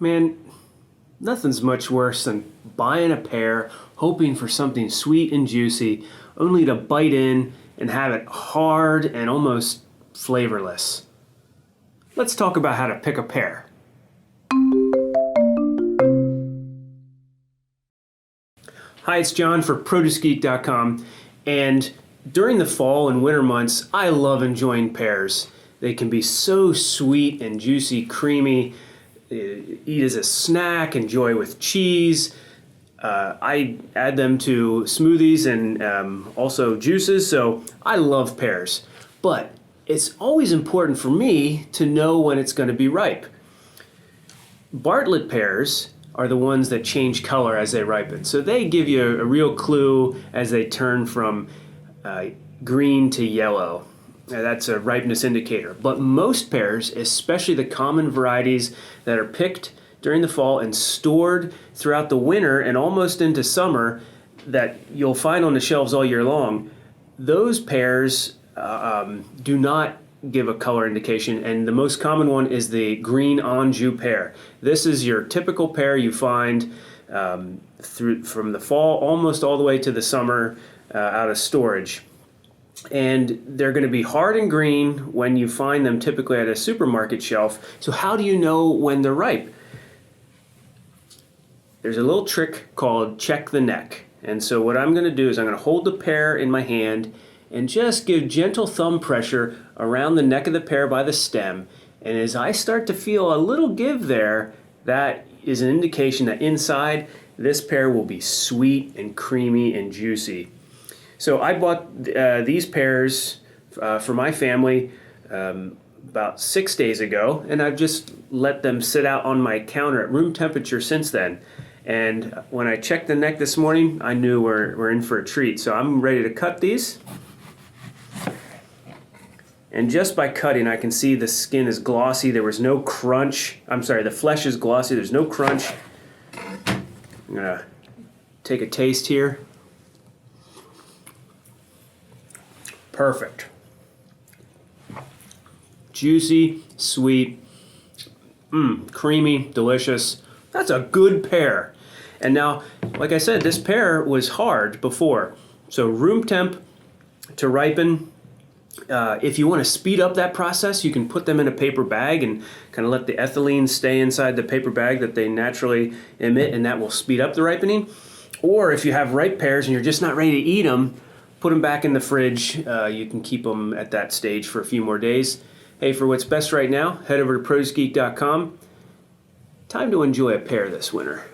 Man, nothing's much worse than buying a pear, hoping for something sweet and juicy, only to bite in and have it hard and almost flavorless. Let's talk about how to pick a pear. Hi, it's John for ProduceGeek.com, and during the fall and winter months, I love enjoying pears. They can be so sweet and juicy, creamy. Eat as a snack, enjoy with cheese. I add them to smoothies and also juices, so I love pears. But it's always important for me to know when it's going to be ripe. Bartlett pears are the ones that change color as they ripen. So they give you a real clue as they turn from green to yellow. That's a ripeness indicator. But most pears, especially the common varieties that are picked during the fall and stored throughout the winter and almost into summer that you'll find on the shelves all year long, those pears do not give a color indication, and the most common one is the green Anjou pear. This is your typical pear you find from the fall almost all the way to the summer out of storage. And they're going to be hard and green when you find them typically at a supermarket shelf. So how do you know when they're ripe? There's a little trick called check the neck. And so what I'm going to do is I'm going to hold the pear in my hand and just give gentle thumb pressure around the neck of the pear by the stem. And as I start to feel a little give there, that is an indication that inside this pear will be sweet and creamy and juicy. So I bought these pears for my family about 6 days ago, and I've just let them sit out on my counter at room temperature since then. And when I checked the neck this morning, I knew we're in for a treat. So I'm ready to cut these. And just by cutting, I can see the skin is glossy. There was no crunch. I'm sorry, the flesh is glossy. There's no crunch. I'm gonna take a taste here. Perfect. Juicy, sweet, creamy, delicious. That's a good pear. And now, like I said, this pear was hard before. So room temp to ripen. If you want to speed up that process, you can put them in a paper bag and kind of let the ethylene stay inside the paper bag that they naturally emit, and that will speed up the ripening. Or if you have ripe pears and you're just not ready to eat them, put them back in the fridge. You can keep them at that stage for a few more days. Hey, for what's best right now, head over to ProduceGeek.com. Time to enjoy a pear this winter.